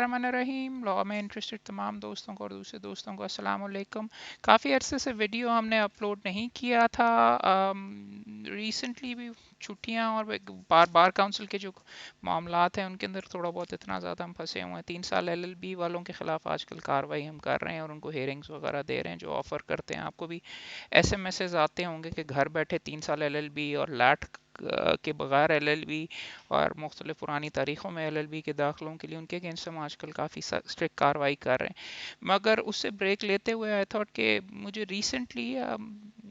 रहमान रहीम। Law में interested तमाम दोस्तों को और दूसरे दोस्तों को अस्सलाम वालेकुम। काफ़ी अरसे से वीडियो हमने अपलोड नहीं किया था। रिसेंटली भी छुट्टियां और बार काउंसिल के जो मामलात हैं उनके अंदर थोड़ा बहुत इतना ज़्यादा हम फंसे हुए हैं। 3 साल LLB वालों के ख़िलाफ़ आजकल कार्रवाई हम कर रहे हैं और उनको हेयरिंग्स वगैरह दे रहे हैं जो ऑफ़र करते हैं। आपको भी SMS आते होंगे कि घर बैठे 3 साल LLB और लैट के बगैर LLB और मुख्तलिफ पुरानी तारीख़ों में LLB के दाखिलों के लिए उनके अगेंस्ट हम आजकल काफ़ी स्ट्रिक्ट कार्रवाई कर रहे हैं। मगर उससे ब्रेक लेते हुए आई थॉट कि मुझे रिसेंटली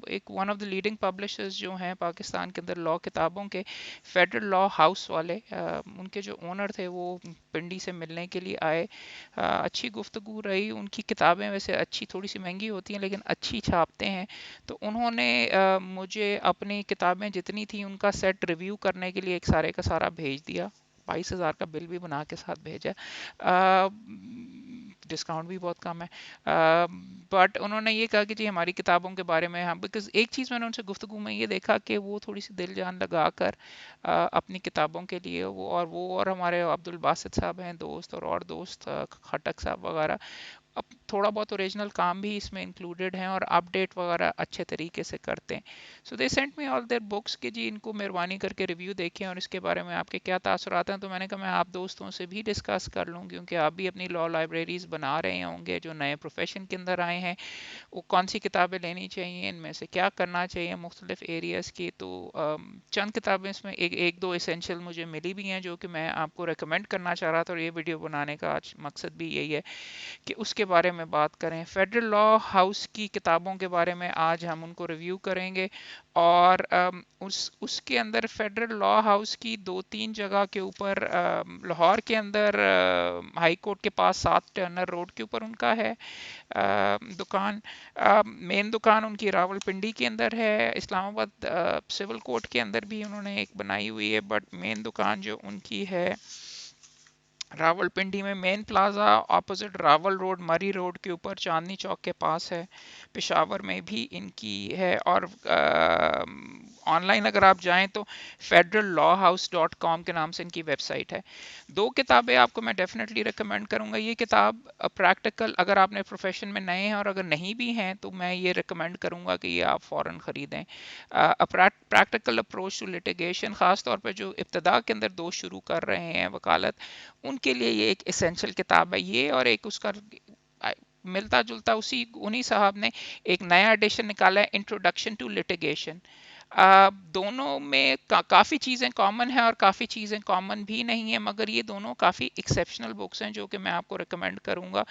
एक one of the leading publishers जो हैं पाकिस्तान के अंदर लॉ किताबों के, फेडरल लॉ हाउस वाले, उनके जो ओनर थे वो पिंडी से मिलने के लिए आए। अच्छी गुफ्तगू रही। उनकी किताबें वैसे अच्छी, थोड़ी सी महंगी होती हैं लेकिन अच्छी छापते हैं। तो उन्होंने मुझे अपनी किताबें जितनी थी उनका सेट रिव्यू करने के लिए एक सारे का सारा भेज दिया। 22,000 का बिल भी बना के साथ भेजा। डिस्काउंट भी बहुत कम है। बट उन्होंने ये कहा कि जी हमारी किताबों के बारे में हम, बिकॉज एक चीज़ मैंने उनसे गुफ्तगू में ये देखा कि वो थोड़ी सी दिल जान लगा कर अपनी किताबों के लिए वो और हमारे अब्दुल बासित साहब हैं दोस्त, और दोस्त खटक साहब वगैरह, अब थोड़ा बहुत ओरिजिनल काम भी इसमें इंक्लूडेड हैं और अपडेट वगैरह अच्छे तरीके से करते हैं। So they sent me all their books कि जी इनको मेहरबानी करके रिव्यू देखें और इसके बारे में आपके क्या तासुरात हैं। तो मैंने कहा मैं आप दोस्तों से भी डिस्कस कर लूँ, क्योंकि आप भी अपनी लॉ लाइब्रेरीज बना रहे होंगे जो नए प्रोफेशन के अंदर आए हैं, वो कौन सी किताबें लेनी चाहिए, इनमें से क्या करना चाहिए मुख्तलिफ एरियाज़ की। तो चंद किताबें इसमें एक दो इसेंशियल मुझे मिली भी हैं जो कि मैं आपको रेकमेंड करना चाह रहा था, और ये वीडियो बनाने का आज मकसद भी यही है कि उसके बारे में बात करें। फेडरल लॉ हाउस की किताबों के बारे में आज हम उनको रिव्यू करेंगे, और उसके अंदर फेडरल लॉ हाउस की 2-3 जगह के ऊपर, लाहौर के अंदर हाई कोर्ट के पास 7 टर्नर रोड के ऊपर उनका है दुकान। मेन दुकान उनकी रावलपिंडी के अंदर है। इस्लामाबाद सिविल कोर्ट के अंदर भी उन्होंने एक बनाई हुई है, बट मेन दुकान जो उनकी है रावलपिंडी में, main plaza opposite Rawal road मरी रोड के ऊपर चांदनी चौक के पास है। पेशावर में भी इनकी है, और ऑनलाइन अगर आप जाएं तो federallawhouse.com के नाम से इनकी वेबसाइट है। 2 किताबें आपको मैं डेफिनेटली रिकमेंड करूंगा। ये किताब प्रैक्टिकल, अगर आपने प्रोफेशन में नए हैं और अगर नहीं भी हैं तो मैं ये रिकमेंड करूंगा कि ये आप फ़ौरन ख़रीदें। प्रैक्टिकल अप्रोच टू लिटिगेशन, ख़ास तौर पर जो इब्तदा के अंदर दोस्त शुरू कर रहे हैं वकालत, उनके लिए ये एक एसेंशियल किताब है। ये और एक उसका मिलता जुलता उसी उन्हीं साहब ने एक नया एडिशन निकाला है, इंट्रोडक्शन टू लिटिगेशन। दोनों में काफ़ी चीज़ें कॉमन हैं और काफ़ी चीज़ें कॉमन भी नहीं है, मगर ये दोनों काफ़ी एक्सेप्शनल बुक्स हैं जो कि मैं आपको रिकमेंड करूँगा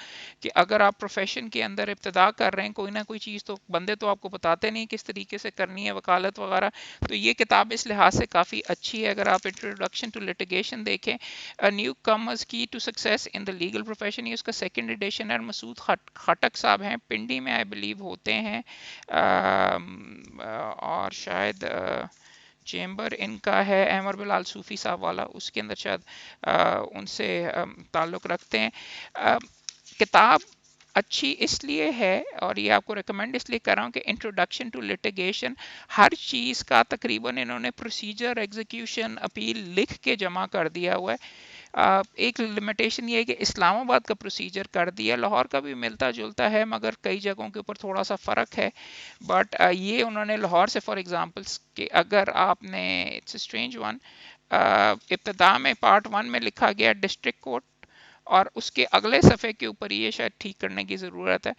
कि अगर आप प्रोफेशन के अंदर इब्तदा कर रहे हैं, कोई ना कोई चीज़ तो बंदे तो आपको बताते नहीं किस तरीके से करनी है वकालत वगैरह, तो ये किताब इस लिहाज से काफ़ी अच्छी है। अगर आप इंट्रोडक्शन टू लिटिगेशन देखें, newcomers key to success in the legal profession, ये उसका सेकंड एडिशन है। मसूद खटक साहब हैं, पिंडी में आई बिलीव होते हैं, और शायद चेंबर इनका है अहमद बिलाल सूफ़ी साहब वाला, उसके अंदर शायद उनसे ताल्लुक़ रखते हैं। किताब अच्छी इसलिए है और ये आपको रिकमेंड इसलिए कर रहा हूँ कि इंट्रोडक्शन टू लिटिगेशन, हर चीज़ का तकरीबन इन्होंने प्रोसीजर, एग्जीक्यूशन, अपील लिख के जमा कर दिया हुआ है। एक लिमिटेशन ये है कि इस्लामाबाद का प्रोसीजर कर दिया, लाहौर का भी मिलता जुलता है मगर कई जगहों के ऊपर थोड़ा सा फ़र्क है। बट ये उन्होंने लाहौर से, फॉर एग्जांपल्स कि अगर आपने, इट्स स्ट्रेंज वन, इब्तदा में पार्ट 1 में लिखा गया डिस्ट्रिक्ट कोर्ट, और उसके अगले सफ़े के ऊपर ये शायद ठीक करने की ज़रूरत है,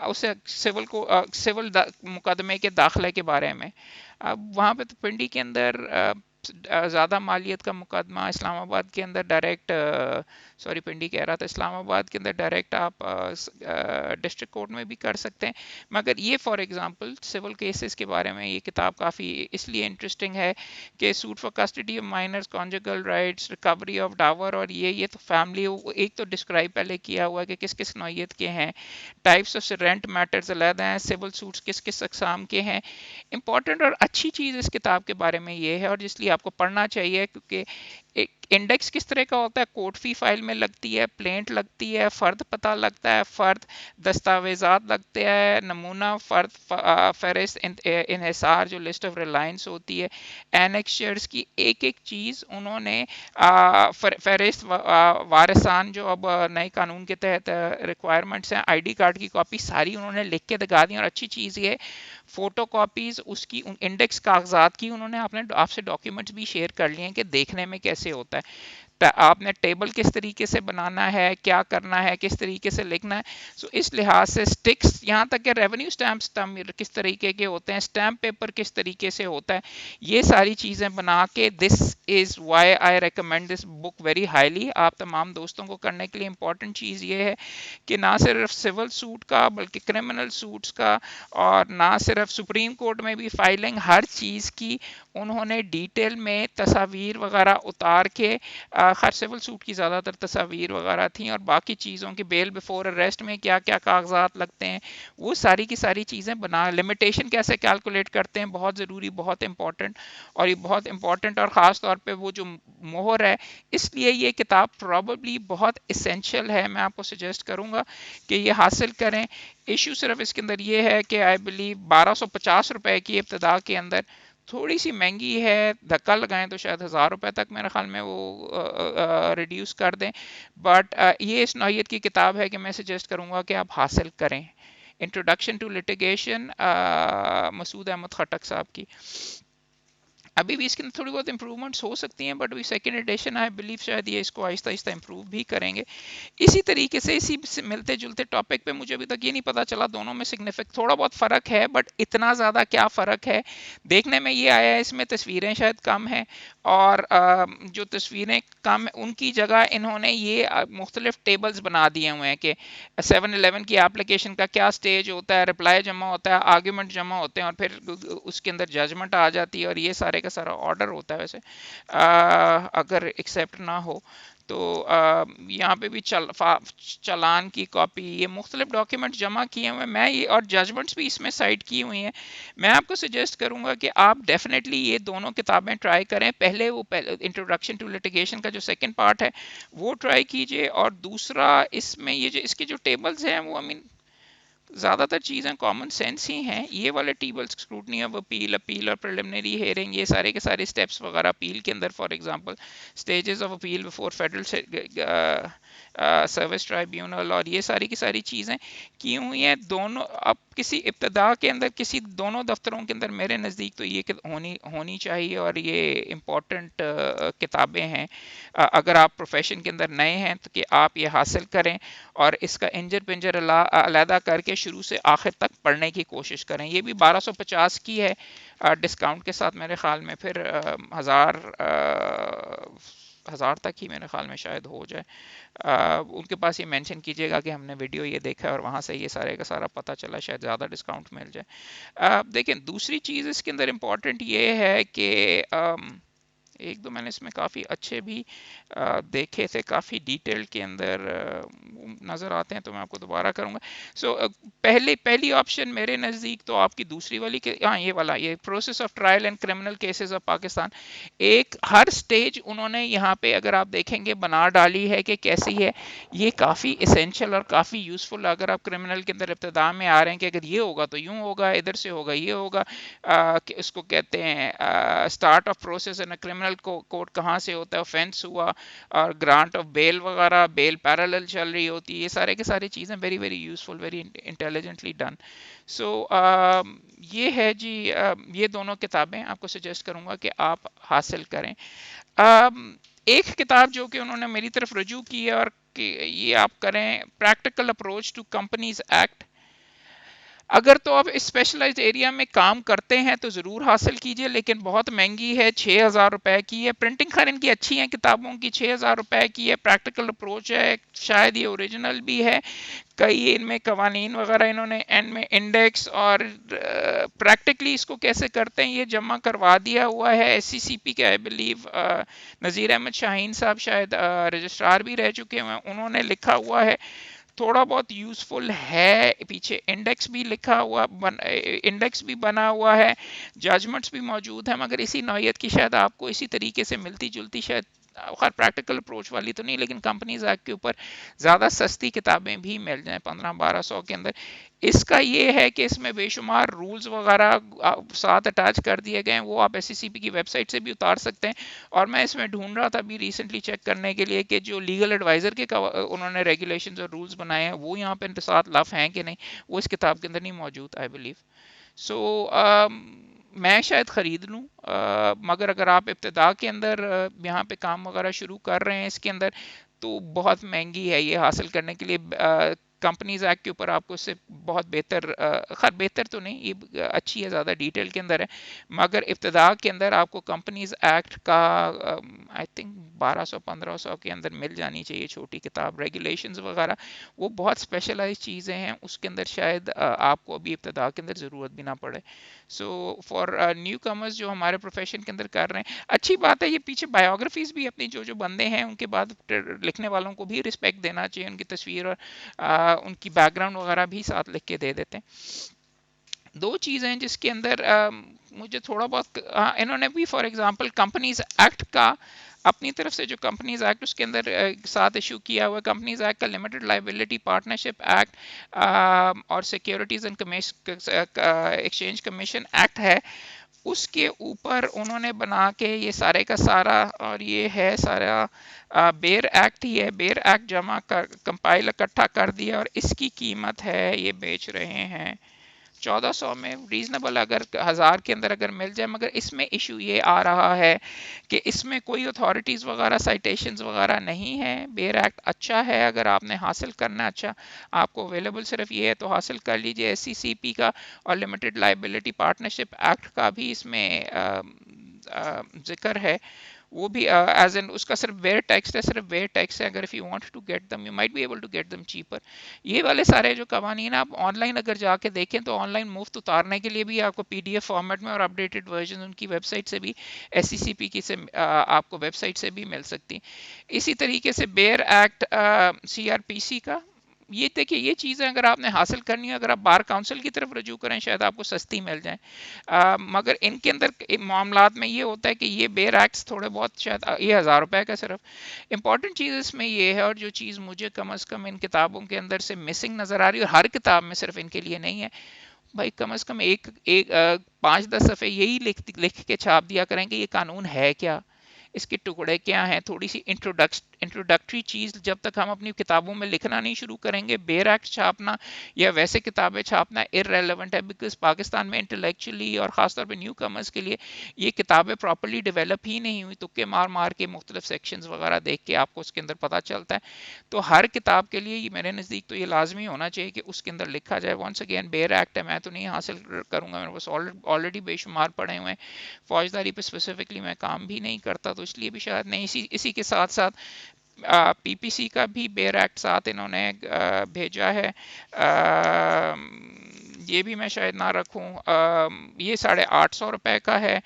उसे सिविल मुकदमे के दाखिले के बारे में। अब वहाँ पे तो पिंडी के अंदर ज़्यादा मालियत का मुकदमा, इस्लामाबाद के अंदर डायरेक्ट, सॉरी पिंडी कह रहा था, इस्लामाबाद के अंदर डायरेक्ट आप डिस्ट्रिक्ट कोर्ट में भी कर सकते हैं। मगर ये फॉर एग्जांपल सिविल केसेस के बारे में ये किताब काफ़ी इसलिए इंटरेस्टिंग है कि suit for custody of minors, conjugal rights, recovery of dower, और ये तो फैमिली, एक तो डिस्क्राइब पहले किया हुआ है कि किस किस नौयत के हैं, टाइप्स ऑफ रेंट मैटर्स अलग हैं, सिविल सूट्स किस किस अकसाम के हैं। इंपॉर्टेंट और अच्छी चीज़ इस किताब के बारे में ये है, और इसलिए आपको पढ़ना चाहिए, क्योंकि एक इंडेक्स किस तरह का होता है, कोड फी फाइल में लगती है, प्लेंट लगती है, फ़र्द पता लगता है, फ़र्द दस्तावेज़ात लगते हैं, नमूना फ़र्द फ़हरिस्त इन्हिसार जो लिस्ट ऑफ रिलायंस होती है, एनेक्चर्स की एक एक चीज़ उन्होंने फ़हरिस्त वारिसान जो अब नए कानून के तहत रिक्वायरमेंट्स हैं, आईडी कार्ड की कॉपी सारी उन्होंने लिख के दिखा दी। और अच्छी चीज़ ये फोटो कॉपीज उसकी इंडेक्स कागजात की उन्होंने आपसे डॉक्यूमेंट्स भी शेयर कर लिए हैं कि देखने में कैसे होता है, आपने टेबल किस तरीके से बनाना है, क्या करना है, किस तरीके से लिखना है। सो इस लिहाज से स्टिक्स, यहाँ तक कि रेवेन्यू स्टैम्प किस तरीके के होते हैं, स्टैम्प पेपर किस तरीके से होता है, ये सारी चीज़ें बना के, this is why I recommend this book very highly. आप तमाम दोस्तों को करने के लिए इम्पॉर्टेंट चीज़ ये है कि ना सिर्फ सिविल सूट का बल्कि क्रिमिनल सूट्स का, और ना सिर्फ सुप्रीम कोर्ट में भी फाइलिंग, हर चीज़ की उन्होंने डिटेल में तस्वीर वगैरह उतार के, खैर सिविल सूट की ज़्यादातर तस्वीर वगैरह थी, और बाकी चीज़ों की बेल बिफोर अरेस्ट में क्या क्या कागजात लगते हैं वो सारी की सारी चीज़ें बना, लिमिटेशन कैसे कैलकुलेट करते हैं, बहुत ज़रूरी, बहुत इंपॉर्टेंट। और ये बहुत इंपॉर्टेंट और ख़ास तौर पे वो जो मोहर है, इसलिए ये किताब प्रॉबली बहुत इसेंशियल है। मैं आपको सजेस्ट करूँगा कि ये हासिल करें। इशू सिर्फ इसके अंदर ये है कि आई बिलीव 1250 रुपए की इब्तदा के अंदर, थोड़ी सी महंगी है, धक्का लगाएं तो शायद 1000 रुपए तक मेरे ख्याल में वो रिड्यूस कर दें। बट ये इस नौयत की किताब है कि मैं सजेस्ट करूँगा कि आप हासिल करें। Introduction to litigation, Masood Ahmed Khattak साहब की। अभी भी इसके अंदर थोड़ी बहुत इंप्रूवमेंट्स हो सकती हैं, बट अभी सेकेंड एडिशन आई बिलीव शायद ये इसको आहिस्ता आहिस्ता इंप्रूव भी करेंगे। इसी तरीके से इसी मिलते जुलते टॉपिक पे मुझे अभी तक ये नहीं पता चला दोनों में सिग्निफिक थोड़ा बहुत फ़र्क है, बट इतना ज़्यादा क्या फ़र्क है देखने में ये आया है, इसमें तस्वीरें शायद कम हैं, और जो तस्वीरें कम है उनकी जगह इन्होंने ये मुख्तलिफ टेबल्स बना दिए हुए हैं कि 7-11 की एप्लीकेशन का क्या स्टेज होता है, रिप्लाई जमा होता है, आर्ग्यूमेंट जमा होते हैं, और फिर उसके अंदर जजमेंट आ जाती है, और ये सारे का सारा ऑर्डर होता है। वैसे अगर एक्सेप्ट ना हो तो यहाँ पे भी चालान की कॉपी, ये मुख्तलिफ डॉक्यूमेंट जमा किए हुए मैं ये, और जजमेंट्स भी इसमें साइट की हुई हैं। मैं आपको सजेस्ट करूँगा कि आप डेफिनेटली ये दोनों किताबें ट्राई करें। पहले वो इंट्रोडक्शन टू लिटिगेशन का जो सेकंड पार्ट है वो ट्राई कीजिए, और दूसरा इसमें ये जो इसके जो टेबल्स हैं वो ज़्यादातर चीज़ें कॉमन सेंस ही हैं। ये वाले tables, scrutiny of appeal, appeal और प्रिलिमिनरी हेयरिंग, ये सारे के सारे स्टेप्स वगैरह अपील के अंदर, for example stages of appeal before federal service tribunal, और ये सारी की सारी चीज़ें की हुई हैं दोनों। अब किसी इब्तदा के अंदर किसी दोनों दफ्तरों के अंदर मेरे नज़दीक तो ये होनी होनी चाहिए, और ये इम्पोर्टेंट किताबें हैं। अगर आप प्रोफेशन के अंदर नए हैं तो कि आप ये हासिल करें, और इसका इंजर पिंजर अलहदा करके शुरू से आखिर तक पढ़ने की कोशिश करें। ये भी 1250 की है, डिस्काउंट के साथ मेरे ख्याल में फिर हज़ार तक ही मेरे ख्याल में शायद हो जाए। उनके पास ये मेंशन कीजिएगा कि हमने वीडियो ये देखा है और वहाँ से ये सारे का सारा पता चला, शायद ज़्यादा डिस्काउंट मिल जाए। देखें, दूसरी चीज़ इसके अंदर इम्पॉर्टेंट ये है कि एक दो मैंने इसमें काफ़ी अच्छे भी देखे थे, काफ़ी डिटेल के अंदर नज़र आते हैं, तो मैं आपको दोबारा करूँगा। सो पहली ऑप्शन मेरे नज़दीक तो आपकी दूसरी वाली के, हाँ ये वाला, ये process of trial and criminal cases of Pakistan. एक हर स्टेज उन्होंने यहाँ पे अगर आप देखेंगे बना डाली है कि कैसी है। ये काफ़ी इसेंशियल और काफ़ी यूज़फुल। अगर आप क्रिमिनल के अंदर इब्तदा में आ रहे हैं कि अगर ये होगा तो यूँ होगा, इधर से होगा ये होगा, इसको कहते हैं start of process in criminal court कहाँ से होता है, ऑफेंस हुआ, और ग्रांट ऑफ बेल वगैरह, बेल पैरेलल चल रही होती है, ये सारे के सारी चीज़ें very very useful, very intelligently done. So ये है जी, ये दोनों किताबें आपको सजेस्ट करूँगा कि आप हासिल करें। एक किताब जो कि उन्होंने मेरी तरफ रजू की है, और कि ये आप करें, practical approach to companies act. अगर तो आप स्पेशलाइज्ड एरिया में काम करते हैं तो ज़रूर हासिल कीजिए, लेकिन बहुत महंगी है, 6000 रुपए की है। प्रिंटिंग खैर इनकी अच्छी है किताबों की, 6000 रुपए की है। प्रैक्टिकल अप्रोच है, शायद ये ओरिजिनल भी है। कई इनमें कवानीन वगैरह इन्होंने एंड में इंडेक्स और प्रैक्टिकली इसको कैसे करते हैं ये जमा करवा दिया हुआ है। SCCP के आई बिलीव नज़ीर अहमद शाहीन साहब शायद रजिस्ट्रार भी रह चुके हैं, उन्होंने लिखा हुआ है। थोड़ा बहुत यूज़फुल है, पीछे इंडेक्स भी लिखा हुआ, इंडेक्स भी बना हुआ है, जजमेंट्स भी मौजूद हैं, मगर इसी नौयत की शायद आपको इसी तरीके से मिलती जुलती शायद خیر پریکٹیکل اپروچ والی تو نہیں، لیکن کمپنیز ایکٹ کے اوپر زیادہ سستی کتابیں بھی مل جائیں 1500-1200 کے اندر. اس کا یہ ہے کہ اس میں بے شمار رولز وغیرہ ساتھ اٹیچ کر دیے گئے ہیں، وہ آپ ایس سی سی پی کی ویب سائٹ سے بھی اتار سکتے ہیں. اور میں اس میں ڈھونڈ رہا تھا ابھی ریسنٹلی چیک کرنے کے لیے کہ جو لیگل ایڈوائزر کے انہوں نے ریگولیشنز اور رولز بنائے ہیں وہ یہاں پہ ساتھ لف ہیں کہ نہیں، وہ اس کتاب کے اندر نہیں موجود آئی بلیو. سو میں شاید خرید لوں، مگر اگر آپ ابتدا کے اندر یہاں پہ کام وغیرہ شروع کر رہے ہیں اس کے اندر، تو بہت مہنگی ہے یہ حاصل کرنے کے لیے. کمپنیز ایکٹ کے اوپر آپ کو اس سے بہت بہتر، خیر بہتر تو نہیں، یہ اچھی ہے، زیادہ ڈیٹیل کے اندر ہے، مگر ابتدا کے اندر آپ کو کمپنیز ایکٹ کا آئی تھنک 1200-1500 کے اندر مل جانی چاہیے چھوٹی کتاب. ریگولیشنز وغیرہ وہ بہت اسپیشلائز چیزیں ہیں، اس کے اندر شاید آپ کو ابھی ابتدا کے اندر ضرورت بھی نہ پڑے. سو فار نیو کمرز جو ہمارے پروفیشن کے اندر کر رہے ہیں، اچھی بات ہے. یہ پیچھے بایوگرافیز بھی اپنی جو بندے ہیں ان کے بعد لکھنے والوں کو بھی رسپیکٹ دینا چاہیے، ان کی تصویر اور ان کی بیک گراؤنڈ وغیرہ بھی ساتھ لکھ کے دے دیتے ہیں. دو چیزیں جس کے اندر مجھے تھوڑا بہت انہوں نے بھی فار ایگزامپل کمپنیز ایکٹ کا اپنی طرف سے جو کمپنیز ایکٹ اس کے اندر ساتھ ایشو کیا ہوا ہے. کمپنیز ایکٹ کا لمیٹڈ لائبلٹی پارٹنرشپ ایکٹ اور securities and exchange commission act ہے، اس کے اوپر انہوں نے بنا کے یہ سارے کا سارا، اور یہ ہے سارا بیر ایکٹ ہی ہے. بیر ایکٹ جمع کر کمپائل اکٹھا کر دیا، اور اس کی قیمت ہے، یہ بیچ رہے ہیں 1400 میں. ریزنیبل اگر 1000 کے اندر اگر مل جائے، مگر اس میں ایشو یہ آ رہا ہے کہ اس میں کوئی اتھارٹیز وغیرہ سائٹیشنز وغیرہ نہیں ہے. بیر ایکٹ اچھا ہے، اگر آپ نے حاصل کرنا اچھا آپ کو اویلیبل صرف یہ ہے تو حاصل کر لیجئے. ایس سی سی پی کا اور لمیٹڈ لائبلٹی پارٹنرشپ ایکٹ کا بھی اس میں ذکر ہے، وہ بھی ایز این اس کا صرف ویئر ٹیکس ہے، صرف ویئر ٹیکس ہے. اگر if you want to get them you might be able to get them cheaper. یہ والے سارے جو قوانین آپ آن لائن اگر جا کے دیکھیں تو آن لائن مفت اتارنے کے لیے بھی آپ کو پی ڈی ایف فارمیٹ میں اور اپڈیٹڈ ورژن ان کی ویب سائٹ سے بھی، ایس سی سی پی کی سے آپ کو ویب سائٹ سے بھی مل سکتی. اسی طریقے سے بیر ایکٹ سی آر پی سی کا، یہ دیکھیے یہ چیزیں اگر آپ نے حاصل کرنی ہے، اگر آپ بار کاؤنسل کی طرف رجوع کریں شاید آپ کو سستی مل جائیں. مگر ان کے اندر معاملات میں یہ ہوتا ہے کہ یہ بیر ایکٹس تھوڑے بہت شاید یہ 1000 روپے کا صرف. امپورٹنٹ چیز اس میں یہ ہے، اور جو چیز مجھے کم از کم ان کتابوں کے اندر سے مسنگ نظر آ رہی ہے، اور ہر کتاب میں صرف ان کے لیے نہیں ہے بھائی، کم از کم ایک 5-10 صفحے یہی لکھ کے چھاپ دیا کریں کہ یہ قانون ہے کیا، اس کے ٹکڑے کیا ہیں. تھوڑی سی انٹروڈکٹری چیز جب تک ہم اپنی کتابوں میں لکھنا نہیں شروع کریں گے، بیر ایکٹ چھاپنا یا ویسے کتابیں چھاپنا ارریلیونٹ ہے. بیکاز پاکستان میں انٹلیکچولی اور خاص طور پہ نیو کمرز کے لیے یہ کتابیں پراپرلی ڈیولپ ہی نہیں ہوئی، تکے مار مار کے مختلف سیکشنز وغیرہ دیکھ کے آپ کو اس کے اندر پتہ چلتا ہے. تو ہر کتاب کے لیے میرے نزدیک تو یہ لازمی ہونا چاہیے کہ اس کے اندر لکھا جائے. ونس اگین بیر ایکٹ ہے، میں تو نہیں حاصل کروں گا، میرے پاس آلریڈی بے شمار پڑے ہوئے ہیں. فوجداری پہ اسپیسیفکلی میں کام بھی نہیں کرتا تو اس لیے بھی شاید نہیں. اسی کے ساتھ ساتھ پی پی سی کا بھی بیر ایکٹ ساتھ انہوں نے بھیجا ہے، یہ بھی میں شاید نہ رکھوں. یہ 850 روپے کا ہے،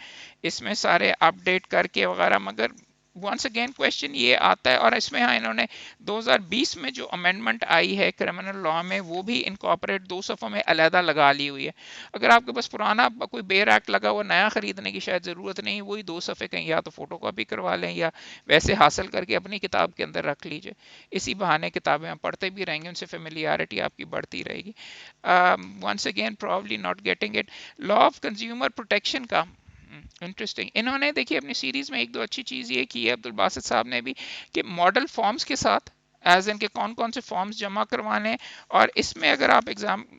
اس میں سارے اپڈیٹ کر کے وغیرہ. مگر ونس اگین کوشچن یہ آتا ہے، اور اس میں ہاں انہوں نے 2020 میں جو امینڈمنٹ آئی ہے کرمنل لا میں، وہ بھی انکارپوریٹ 2 صفحوں میں علیحدہ لگا لی ہوئی ہے. اگر آپ کے پاس پرانا کوئی بیر ایکٹ لگا ہوا نیا خریدنے کی شاید ضرورت نہیں، وہی 2 صفحے کہیں یا تو فوٹو کاپی کروا لیں یا ویسے حاصل کر کے اپنی کتاب کے اندر رکھ لیجئے. اسی بہانے کتابیں آپ پڑھتے بھی رہیں گے، ان سے فیملیارٹی آپ کی بڑھتی رہے گی. Once again probably not getting it. Law of consumer protection کا انٹرسٹنگ، انہوں نے دیکھیے اپنی سیریز میں 1-2 اچھی چیز یہ کی ہے عبدالباسط صاحب نے بھی، کہ ماڈل فارمز کے ساتھ ایز ان کے کون کون سے فارمز جمع کروانے. اور اس میں اگر آپ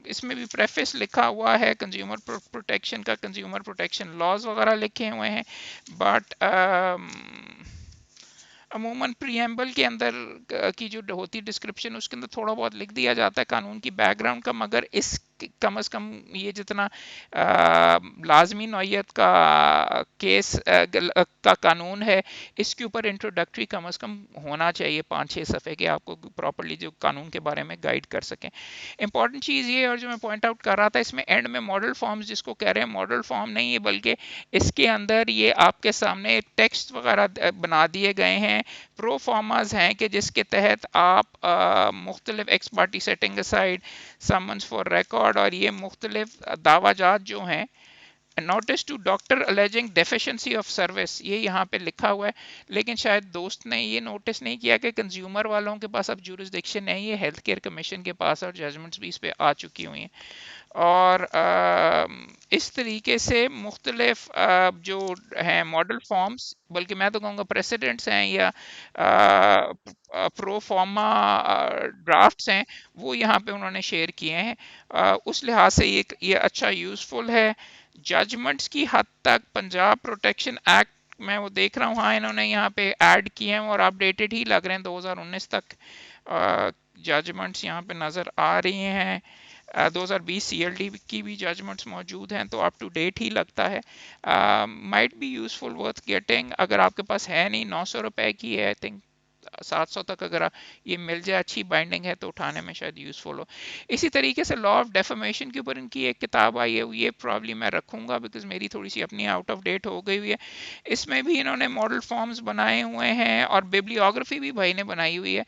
اس میں بھی پریفیس لکھا ہوا ہے کنزیومر پروٹیکشن کا، کنزیومر پروٹیکشن لاز وغیرہ لکھے ہوئے ہیں. بٹ عموماً پریمبل کے اندر کی جو ہوتی ڈسکرپشن اس کے اندر تھوڑا بہت لکھ دیا جاتا ہے قانون کی بیک گراؤنڈ کا، مگر اس کم از کم یہ جتنا لازمی نوعیت کا کیس کا قانون ہے، اس کے اوپر انٹروڈکٹری کم از کم ہونا چاہیے 5-6 صفحے کے، آپ کو پراپرلی جو قانون کے بارے میں گائیڈ کر سکیں. امپورٹنٹ چیز یہ، اور جو میں پوائنٹ آؤٹ کر رہا تھا، اس میں اینڈ میں ماڈل فارمز جس کو کہہ رہے ہیں، ماڈل فارم نہیں ہے بلکہ اس کے اندر یہ آپ کے سامنے ٹیکسٹ وغیرہ بنا دیے گئے ہیں، پرو فارماز ہیں کہ جس کے تحت آپ مختلف ex parte setting aside summons for record اور یہ مختلف دعویٰ جات جو ہیں notice to doctor alleging deficiency of service, ये यहाँ पे लिखा हुआ है, लेकिन शायद दोस्त ने ये नोटिस नहीं किया कि कंज्यूमर वालों के पास अब जुरिस्डिक्शन नहीं है, हेल्थ केयर कमीशन के पास, और जजमेंट्स भी इस पे आ चुकी हुई हैं। और इस तरीके से मुख्तलिफ जो हैं मॉडल फॉर्म्स, बल्कि मैं तो कहूँगा प्रेसिडेंट्स हैं या प्रो फॉर्मा ड्राफ्ट्स हैं, वो यहाँ पे उन्होंने शेयर किए हैं। उस लिहाज से ये अच्छा यूज़फुल है। जजमेंट्स की हद तक पंजाब प्रोटेक्शन एक्ट मैं वो देख रहा हूँ, हाँ इन्होंने यहाँ पे ऐड किए हैं और अपडेटेड ही लग रहे हैं 2019 तक। जजमेंट्स यहाँ पे नज़र आ रही हैं। 2020 सीएलडी की भी जजमेंट्स मौजूद हैं, तो अप टू डेट ही लगता है। Might be useful worth getting, अगर आपके पास है नहीं, 900 रुपए की है आई थिंक, 700 तक अगर ये मिल जाए, अच्छी बाइंडिंग है तो उठाने में शायद यूज़फुल हो। इसी तरीके से लॉ ऑफ डेफेमेशन के ऊपर इनकी एक किताब आई है, ये प्रॉब्ली मैं रखूंगा बिकॉज मेरी थोड़ी सी अपनी आउट ऑफ डेट हो गई हुई है। इसमें भी इन्होंने मॉडल फॉर्म्स बनाए हुए हैं और बिब्लियोग्राफी भी भाई ने बनाई हुई है।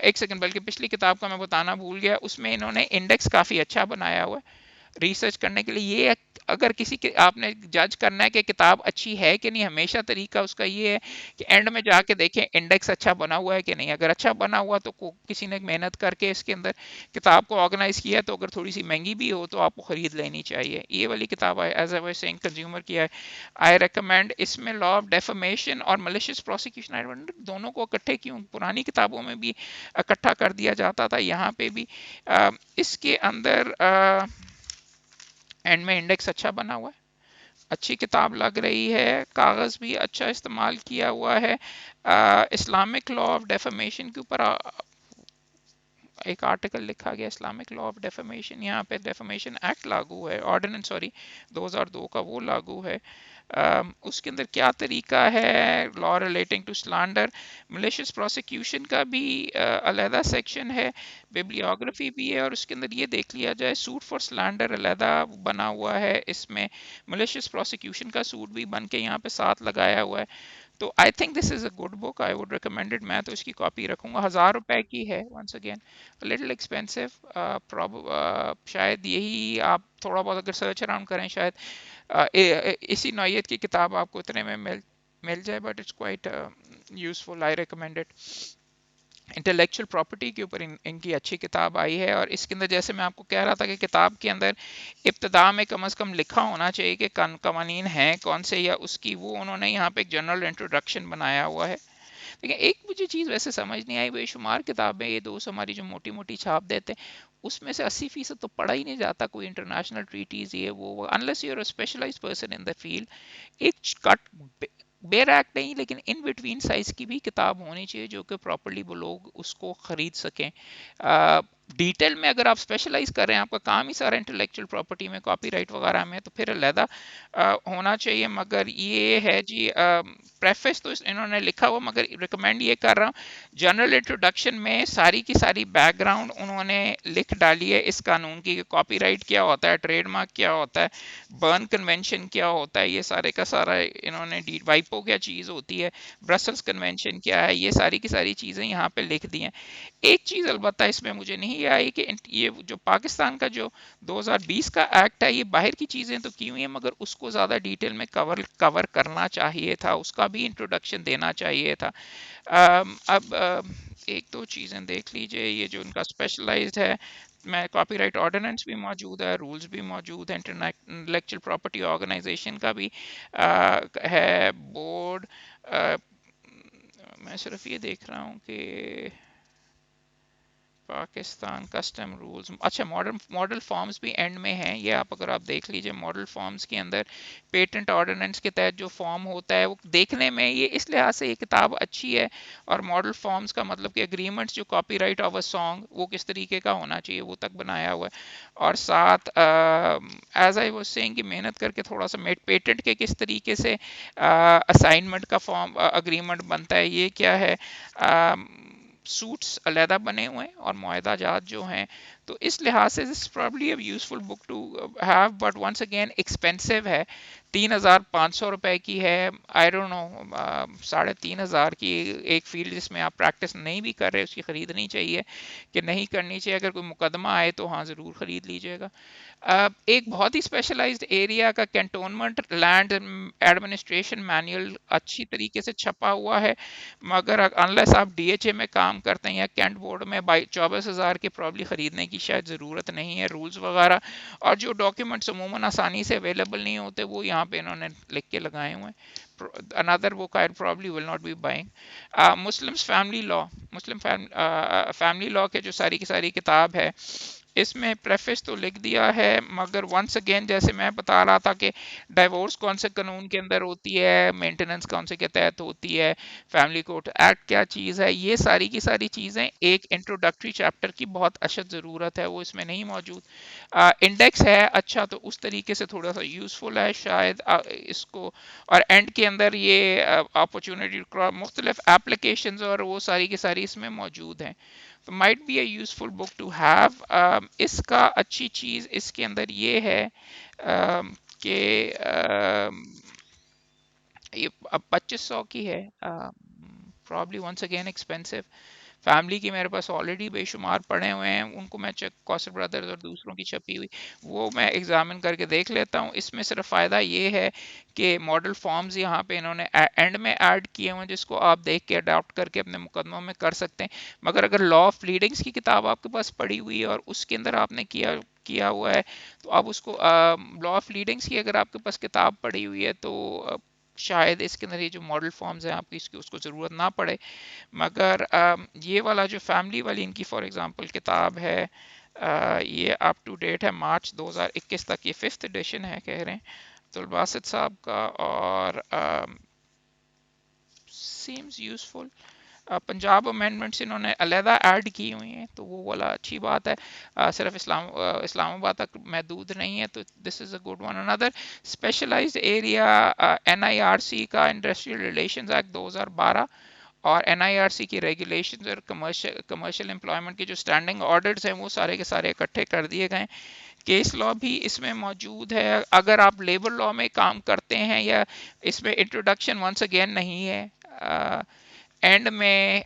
एक सेकंड, बल्कि पिछली किताब का मैं बताना भूल गया, उसमें इन्होंने इंडेक्स काफ़ी अच्छा बनाया हुआ है रिसर्च करने के लिए। ये अगर किसी के आपने जज करना है कि किताब अच्छी है कि नहीं, हमेशा तरीका उसका ये है कि एंड में जाके देखें इंडेक्स अच्छा बना हुआ है कि नहीं। अगर अच्छा बना हुआ तो किसी ने मेहनत करके इसके अंदर किताब को ऑर्गेनाइज किया, तो अगर थोड़ी सी महंगी भी हो तो आपको खरीद लेनी चाहिए। ये वाली किताब है as I was saying consumer की है, आई रिकमेंड। इसमें लॉ ऑफ डेफेमेशन और मलिशियस प्रोसिक्यूशन, आई वंडर दोनों को इकट्ठे क्यों, पुरानी किताबों में भी इकट्ठा कर दिया जाता था, यहाँ पे भी इसके अंदर एंड में इंडेक्स अच्छा बना हुआ है। अच्छी किताब लग रही है, कागज़ भी अच्छा इस्तेमाल किया हुआ है। इस्लामिक लॉ ऑफ डेफेमेशन के ऊपर एक आर्टिकल लिखा गया, इस्लामिक लॉ ऑफ डेफेमेशन, यहाँ पे डेफेमेशन एक्ट लागू है, ऑर्डिनेंस सॉरी 2002 का वो लागू है। उसके अंदर क्या तरीका है, law relating to slander, malicious prosecution का भी अलहदा सेक्शन है, बिब्लियोग्राफी भी है, और उसके अंदर ये देख लिया जाए सूट फॉर स्लैंडर अलहदा बना हुआ है, इसमें मलिशियस प्रोसिक्यूशन का सूट भी बन के यहाँ पे साथ लगाया हुआ है। तो I think this is a good book, I would recommend it. मैं तो इसकी कॉपी रखूंगा, 1000 रुपए की है, वंस अगेन लिटिल एक्सपेंसिव। शायद यही आप थोड़ा बहुत अगर सर्च अराउंड करें, शायद इसी नौयत की किताब आपको इतने में मिल जाए, but it's quite useful, I recommend it. Intellectual property के ऊपर इनकी अच्छी किताब आई है, और इसके अंदर जैसे मैं आपको कह रहा था कि किताब के अंदर इब्तदा में कम अज़ कम लिखा होना चाहिए कि कवानीन हैं कौन से, या उसकी वो उन्होंने यहाँ पे एक जनरल इंट्रोडक्शन बनाया हुआ है। लेकिन एक मुझे चीज़ वैसे समझ नहीं आई, बेशुमार किताबें ये दोस्त हमारी जो मोटी मोटी छाप देते हैं, उसमें से 80% तो पढ़ा ही नहीं जाता, कोई इंटरनेशनल ट्रीटीज ये वो, unless you are a specialized person in the field. एक कट बेर एक्ट नहीं, लेकिन इन बिटवीन साइज की भी किताब होनी चाहिए जो कि प्रॉपरली वो लोग उसको खरीद सकें। डिटेल में अगर आप स्पेशलाइज कर रहे हैं, आपका काम ही सारा इंटेलेक्चुअल प्रॉपर्टी में, कॉपीराइट वगैरह में, तो फिर अलहदा होना चाहिए। मगर ये है जी, प्रेफेस तो इन्होंने लिखा हुआ, मगर रिकमेंड ये कर रहा हूँ, जनरल इंट्रोडक्शन में सारी की सारी बैकग्राउंड उन्होंने लिख डाली है इस कानून की, कॉपीराइट क्या होता है, ट्रेडमार्क क्या होता है, बर्न कन्वेंशन क्या होता है, ये सारे का सारा इन्होंने वाइपो क्या चीज़ होती है, ब्रसल्स कन्वेंशन क्या है, ये सारी की सारी चीज़ें यहाँ पे लिख दी हैं। एक चीज़ अलबत्ता इसमें मुझे नहीं आई कि ये जो पाकिस्तान का जो 2020 का एक्ट है, ये बाहर की चीज़ें तो की हुई हैं, मगर उसको ज़्यादा डिटेल में कवर करना चाहिए था, उसका भी इंट्रोडक्शन देना चाहिए था। अब एक दो चीज़ें देख लीजिए, ये जो उनका स्पेशलाइज्ड है, मैं कॉपीराइट ऑर्डिनेंस भी मौजूद है, रूल्स भी मौजूद है, इंटेलेक्चुअल प्रॉपर्टी ऑर्गेनाइजेशन का भी है, बोर्ड। मैं सिर्फ ये देख रहा हूँ कि पाकिस्तान कस्टम रूल्स, अच्छा मॉडल मॉडल फॉर्म्स भी एंड में हैं, ये आप अगर आप देख लीजिए, मॉडल फॉर्म्स के अंदर पेटेंट ऑर्डिनेंस के तहत जो फॉर्म होता है, वो देखने में ये इस लिहाज से ये किताब अच्छी है। और मॉडल फॉर्म्स का मतलब कि एग्रीमेंट्स जो कॉपीराइट ऑफ अ सॉन्ग वो किस तरीके का होना चाहिए वो तक बनाया हुआ है। और साथ एज आई वाज सेइंग कि मेहनत करके थोड़ा सा पेटेंट के किस तरीके से असाइनमेंट का फॉर्म अग्रीमेंट बनता है, ये क्या है, सूट्स अलहदा बने हुए हैं और मुआहदा जात जो हैं। तो इस लिहाज से this probably a useful book to have, but once again expensive है। ₹3,500 की है, आई डोंट नो, 3,500 की एक फील्ड जिसमें आप प्रैक्टिस नहीं भी कर रहे उसकी खरीदनी चाहिए कि नहीं करनी चाहिए? अगर कोई मुकदमा आए तो हाँ ज़रूर खरीद लीजिएगा। एक बहुत ही स्पेशलाइज्ड एरिया का कैंटोनमेंट लैंड एडमिनिस्ट्रेशन मैनुअल अच्छी तरीके से छपा हुआ है, मगर अनलेस आप डीएचए में काम करते हैं या कैंट बोर्ड में, 24,000 के प्रॉब्ली ख़रीदने की शायद ज़रूरत नहीं है। रूल्स वगैरह और जो डॉक्यूमेंट्स अमूमन आसानी से अवेलेबल नहीं होते वो यहाँ पे इन्होंने लिख के लगाए हुए हैं। Another book I probably will not be buying. Muslims family law, Muslim family law के जो सारी की सारी किताब है, इसमें प्रेफेस तो लिख दिया है, मगर वंस अगेन जैसे मैं बता रहा था कि डाइवोर्स कौन से कानून के अंदर होती है, मेंटेनेंस कौन से के तहत होती है, फैमिली कोर्ट एक्ट क्या चीज़ है, ये सारी की सारी चीज़ें एक इंट्रोडक्टरी चैप्टर की बहुत अशद ज़रूरत है, वो इसमें नहीं मौजूद। इंडेक्स है अच्छा, तो उस तरीके से थोड़ा सा यूज़फुल है शायद इसको। और एंड के अंदर ये अपॉर्चुनिटी मुख्तलिफ एप्लीकेशंस और वो सारी की सारी इसमें मौजूद हैं, तो might be a useful book to have. इसका अच्छी चीज़ इसके अंदर ये है कि ये अब 2500 की है, probably once again expensive. Family की मेरे पास ऑलरेडी बेशुमार पड़े हुए हैं, उनको मैं चेक कौसर ब्रदर्स और दूसरों की छपी हुई वो मैं एग्जामिन करके देख लेता हूँ। इसमें सिर्फ फ़ायदा ये है कि मॉडल फॉर्म्स यहाँ पे इन्होंने एंड में ऐड किए हुए हैं, जिसको आप देख के अडॉप्ट करके अपने मुकदमों में कर सकते हैं। मगर अगर लॉ ऑफ लीडिंग्स की किताब आपके पास पड़ी हुई है और उसके अंदर आपने किया किया हुआ है, तो आप उसको लॉ ऑफ लीडिंग्स की अगर आपके पास किताब पड़ी हुई है तो शायद इसके अंदर ये जो मॉडल फॉर्म्स हैं आपकी इसकी उसको ज़रूरत ना पड़े। मगर ये वाला जो फैमिली वाली इनकी फॉर एग्जांपल किताब है, ये अप टू डेट है मार्च 2021 तक, ये 5th एडिशन है कह रहे हैं अब्दुल बासित साहब का, और सीम्स यूजफुल। पंजाब अमेंडमेंट्स इन्होंने अलहदा ऐड की हुई हैं, तो वो वाला अच्छी बात है। सिर्फ इस्लामाबाद तक महदूद नहीं है, तो this is a good one. Another specialised area NIRC का इंडस्ट्रियल रिलेशंस एक्ट 2012 और एनआईआरसी की रेगुलेशंस और कमर्शियल एम्प्लॉयमेंट के जो स्टैंडिंग ऑर्डर्स हैं वो सारे के सारे इकट्ठे कर दिए गए। केस लॉ भी इसमें मौजूद है, अगर आप लेबर लॉ में काम करते हैं, या इसमें इंट्रोडक्शन वंस अगेन नहीं है, एंड में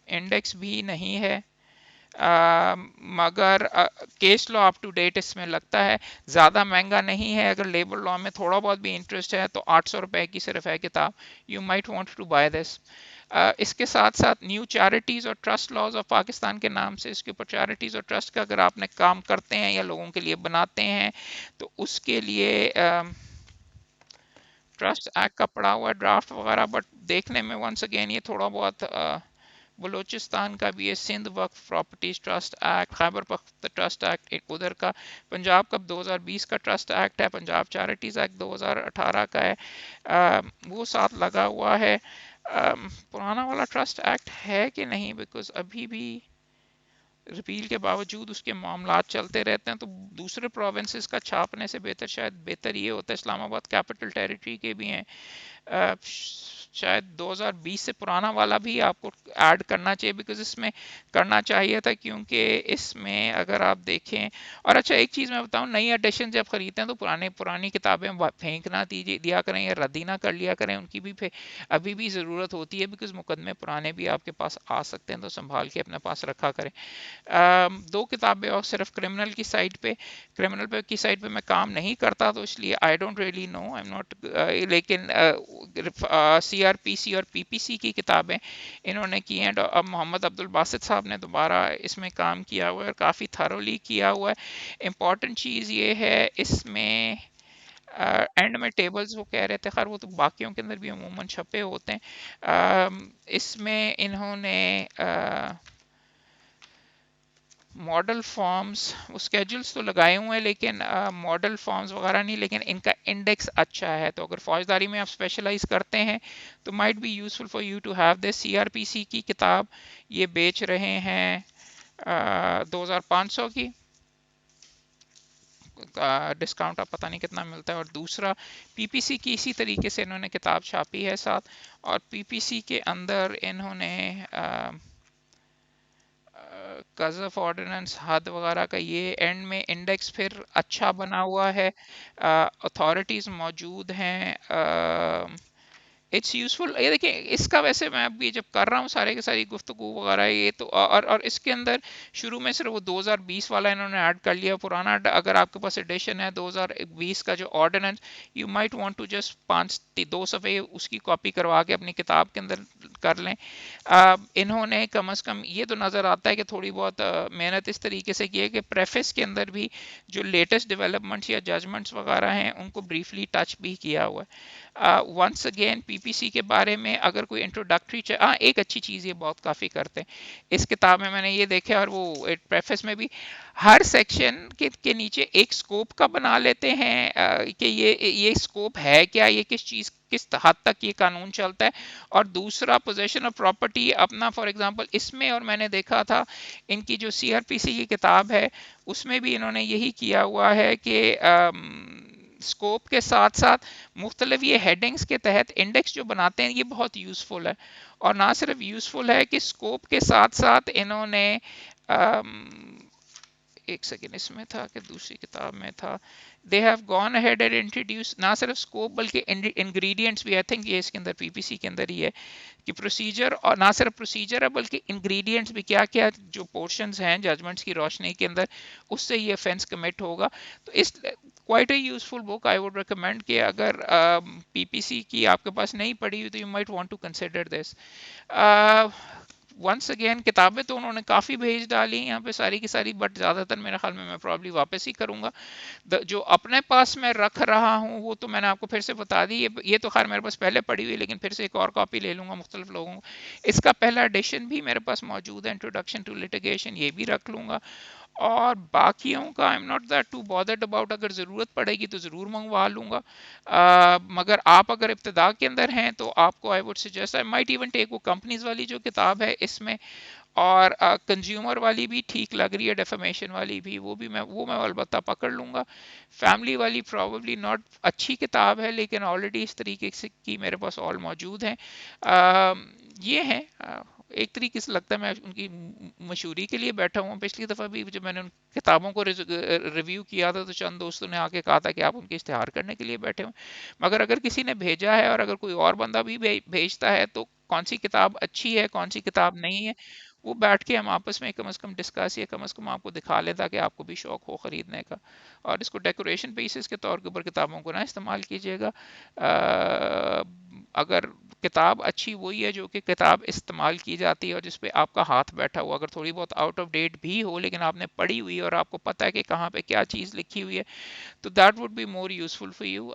इंडेक्स भी नहीं है, मगर case law up to date इसमें लगता है, ज़्यादा महंगा नहीं है। अगर लेबर लॉ में थोड़ा बहुत भी इंटरेस्ट है तो ₹800 की सिर्फ है किताब, you might want to buy this. इसके साथ साथ न्यू चैरिटीज़ और ट्रस्ट लॉज ऑफ पाकिस्तान के नाम से इसके ऊपर चैरिटीज़ और ट्रस्ट का अगर आपने काम करते हैं या लोगों के लिए बनाते हैं तो उसके लिए ट्रस्ट एक्ट का पड़ा हुआ ड्राफ्ट वगैरह, बट देखने में वंस अगेन ये थोड़ा बहुत बलूचिस्तान का भी है, Sindh Waqf properties trust act, Khyber Pakhtunkhwa trust act एक उधर का, पंजाब का 2020 का ट्रस्ट एक्ट है, पंजाब चैरिटीज़ एक्ट 2018 का है, वो साथ लगा हुआ है। पुराना वाला ट्रस्ट एक्ट है कि नहीं, बिकॉज अभी भी रिपील के बावजूद उसके मामलात चलते रहते हैं, तो दूसरे प्रोविंसेस का छापने से बेहतर शायद बेहतर ये होता है, इस्लामाबाद कैपिटल टेरिटरी के भी हैं, शायद 2020 से पुराना वाला भी आपको ऐड करना चाहिए, बिकॉज इसमें करना चाहिए था, क्योंकि इसमें अगर आप देखें। और अच्छा एक चीज़ मैं बताऊं, नई एडिशन जब खरीदते हैं तो पुरानी किताबें फेंक ना दीजिए दिया करें या रद्दी ना कर लिया करें, उनकी भी अभी भी ज़रूरत होती है, बिकॉज मुकदमे पुराने भी आपके पास आ सकते हैं, तो संभाल के अपने पास रखा करें। दो किताबें और सिर्फ क्रिमिनल की साइड पे, क्रिमिनल पे की साइड पे मैं काम नहीं करता, तो इसलिए I don't really know, I am not, लेकिन सीआरपीसी और पीपीसी की किताबें इन्होंने की हैं। अब मोहम्मद अब्दुल बासित साहब ने दोबारा इसमें काम किया हुआ है और काफ़ी थरोली किया हुआ है। इम्पॉर्टेंट चीज़ ये है इसमें, एंड में टेबल्स वो कह रहे थे, खैर वो तो बाकियों के अंदर भी अमूमन छपे होते हैं, इसमें इन्होंने मॉडल फॉर्म्स, वो स्केड्यूल्स तो लगाए हुए हैं, लेकिन मॉडल फॉर्म्स वगैरह नहीं, लेकिन इनका इंडेक्स अच्छा है, तो अगर फौजदारी में आप स्पेशलाइज करते हैं तो might be useful for you to have this. CrPC की किताब ये बेच रहे हैं 2500 की, डिस्काउंट आप पता नहीं कितना मिलता है। और दूसरा पीपीसी की इसी तरीके से इन्होंने किताब छापी है साथ, और पीपीसी के अंदर इन्होंने गजफ ऑर्डिनेंस हद वगैरह का, ये एंड में इंडेक्स फिर अच्छा बना हुआ है, अथॉरिटीज़ मौजूद हैं। It's useful. ये देखिए, इसका वैसे मैं अभी जब कर रहा हूँ सारे के सारी गुफ्तगू वगैरह, ये तो और इसके अंदर शुरू में सिर्फ वो 2020 वाला इन्होंने ऐड कर लिया। पुराना अगर आपके पास एडिशन है 2020 का जो ordinance, you might want to just 5 2 सफ़े उसकी कॉपी करवा के अपनी किताब के अंदर कर लें। इन्होंने कम से कम ये तो नज़र आता है कि थोड़ी बहुत मेहनत इस तरीके से की है कि प्रेफेस के अंदर भी जो लेटेस्ट डेवलपमेंट्स या जजमेंट्स वगैरह हैं उनको ब्रीफली टच भी किया हुआ है। वंस अगेन पीपीसी के बारे में अगर कोई इंट्रोडक्टरी, हाँ एक अच्छी चीज़ ये बहुत काफ़ी करते हैं इस किताब में, मैंने ये देखा, और वो प्रेफेस में भी हर सेक्शन के नीचे एक स्कोप का बना लेते हैं, कि ये स्कोप है क्या, ये किस चीज़ किस हद तक ये कानून चलता है। और दूसरा पोजेशन ऑफ प्रॉपर्टी अपना, फॉर एग्जांपल इसमें, और मैंने देखा था इनकी जो सीआरपीसी की किताब है उसमें भी इन्होंने यही किया हुआ है कि स्कोप के साथ साथ मुख्तलिफ ये हेडिंग्स के तहत इंडेक्स जो बनाते हैं, ये बहुत यूज़फुल है। और ना सिर्फ यूज़फुल है कि स्कोप के साथ साथ इन्होंने एक सेकेंड, इसमें था कि दूसरी किताब में था, they have gone ahead and introduce ना सिर्फ स्कोप बल्कि इंग्रेडिएंट्स भी, आई थिंक ये इसके अंदर पीपीसी के अंदर ही है कि प्रोसीजर, और ना सिर्फ प्रोसीजर है बल्कि इंग्रेडिएंट्स भी, क्या क्या जो पोर्शंस हैं जजमेंट्स की रोशनी के अंदर उससे ये ऑफेंस कमिट होगा। तो इस quite a useful book, I would recommend कि अगर पीपीसी की आपके पास नहीं पड़ी हुई तो you might want to consider this. Once again किताबें तो उन्होंने काफ़ी भेज डाली यहाँ पे सारी की सारी, बट ज़्यादातर मेरे ख्याल में मैं प्रॉब्ली वापस ही करूँगा। जो अपने पास मैं रख रहा हूँ वो तो मैंने आपको फिर से बता दी, ये तो खैर मेरे पास पहले पड़ी हुई, लेकिन फिर से एक और कॉपी ले लूँगा मुख्तलिफ लोगों को। इसका पहला एडिशन भी मेरे पास मौजूद है, इंट्रोडक्शन टू लिटिगेशन, ये भी रख लूँगा। और बाकियों का I am not that too bothered about, अगर ज़रूरत पड़ेगी तो ज़रूर मंगवा लूँगा। मगर आप अगर इब्तदा के अंदर हैं तो आपको I would suggest, I might even take वो कंपनीज वाली जो किताब है इसमें, और कंज्यूमर वाली भी ठीक लग रही है, डेफेमेशन वाली भी, वो मैं अलबत्ता पकड़ लूँगा। फैमिली वाली प्रॉबली नॉट अच्छी किताब है, लेकिन ऑलरेडी इस तरीके से की मेरे पास ऑल मौजूद हैं। ये हैं एक तरीके से लगता है मैं उनकी मशहूरी के लिए बैठा हूँ। पिछली दफ़ा भी जब मैंने उन किताबों को रिव्यू किया था तो चंद दोस्तों ने आके कहा था कि आप उनके इश्तेहार करने के लिए बैठे हुए। मगर अगर किसी ने भेजा है और अगर कोई और बंदा भी भेजता है तो कौन सी किताब अच्छी है कौन सी किताब नहीं है, वो बैठ के हम आपस में कम से कम डिस्कस, या कम से कम आपको दिखा ले ताकि आपको भी शौक हो ख़रीदने का। और इसको डेकोरेशन पीसेस के तौर के ऊपर किताबों को ना इस्तेमाल कीजिएगा। अगर किताब अच्छी वही है जो कि किताब इस्तेमाल की जाती है और जिस पे आपका हाथ बैठा हुआ, अगर थोड़ी बहुत आउट ऑफ डेट भी हो लेकिन आपने पढ़ी हुई है और आपको पता है कि कहाँ पे क्या चीज़ लिखी हुई है, तो that would be more useful for you.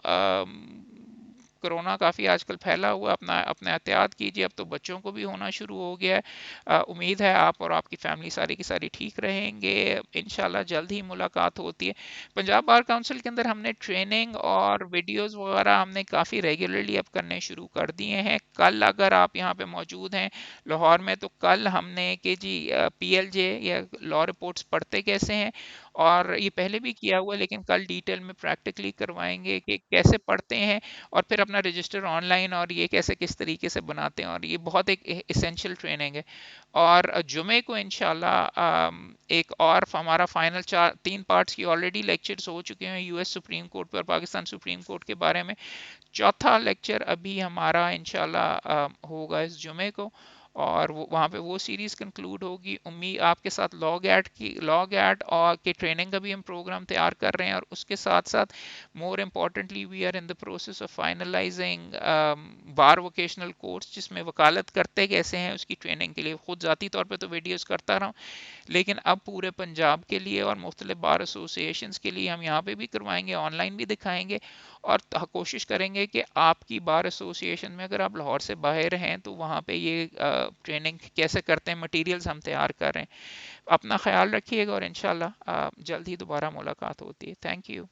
Corona काफ़ी आजकल फैला हुआ, अपना अपना एहतियात कीजिए। अब तो बच्चों को भी होना शुरू हो गया है। उम्मीद है आप और आपकी फैमिली सारी की सारी ठीक रहेंगे। इंशाल्लाह जल्द ही मुलाकात होती है। पंजाब बार काउंसिल के अंदर हमने ट्रेनिंग और वीडियोस वगैरह हमने काफ़ी रेगुलरली अब करने शुरू कर दिए हैं। कल अगर आप यहाँ पे मौजूद हैं लाहौर में, तो कल हमने कि जी पीएलजे या लॉ रिपोर्ट्स पढ़ते कैसे हैं, और ये पहले भी किया हुआ है लेकिन कल डिटेल में प्रैक्टिकली करवाएंगे कि कैसे पढ़ते हैं, और फिर अपना रजिस्टर ऑनलाइन और ये कैसे किस तरीके से बनाते हैं, और ये बहुत एक इसेंशियल ट्रेनिंग है। और जुमे को इंशाल्लाह एक और हमारा फाइनल 3 पार्ट्स की ऑलरेडी लेक्चर्स हो चुके हैं यूएस सुप्रीम कोर्ट पर, पाकिस्तान सुप्रीम कोर्ट के बारे में। चौथा लेक्चर अभी हमारा इंशाल्लाह होगा इस जुमे को, और वहाँ पे वो सीरीज़ कंक्लूड होगी। उम्मीद आपके साथ लॉग एड और के ट्रेनिंग का भी हम प्रोग्राम तैयार कर रहे हैं, और उसके साथ साथ more importantly we are in the process of finalising bar vocational course, जिसमें वकालत करते कैसे हैं उसकी ट्रेनिंग के लिए खुद ज़ाती तौर पे तो वीडियोस करता रहा हूँ, लेकिन अब पूरे पंजाब के लिए और मुख्तलिफ बार एसोसिएशंस के लिए हम यहाँ पे भी करवाएंगे, ऑनलाइन भी दिखाएंगे। और कोशिश करेंगे कि आपकी बार एसोसिएशन में अगर आप लाहौर से बाहर हैं तो वहाँ पे ये ट्रेनिंग कैसे करते हैं, मटेरियल्स हम तैयार कर रहे हैं। अपना ख्याल रखिएगा और इंशाल्लाह जल्द ही दोबारा मुलाकात होती है। Thank you.